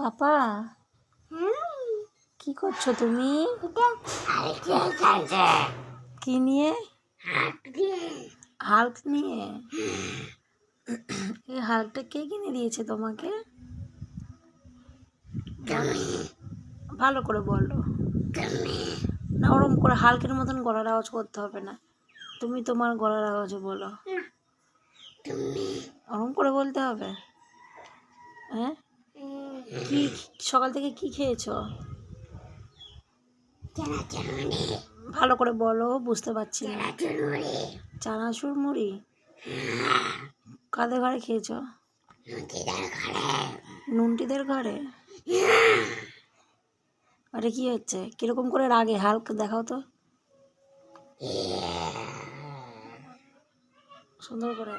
পাপা কি করছো তুমি? কি নিয়ে? হাল্ক নিয়ে? এই হাল্কটা কে কিনে দিয়েছে তোমাকে? ভালো করে বলো না, ওরম করে হাল্কের মতন গলার আওয়াজ করতে হবে না। তুমি তোমার গলার আওয়াজে বলো। ওরম করে বলতে হবে? হ্যাঁ, কি সকাল থেকে কি খেয়েছো? ভালো করে বলো, বুঝতে পারছি না। চানাচুর মুড়ি? কাদের ঘরে খেয়েছো? নুনটিদের ঘরে? আরে কি হচ্ছে? কিরকম করে রাগে হাল্ক দেখাও তো সুন্দর করে।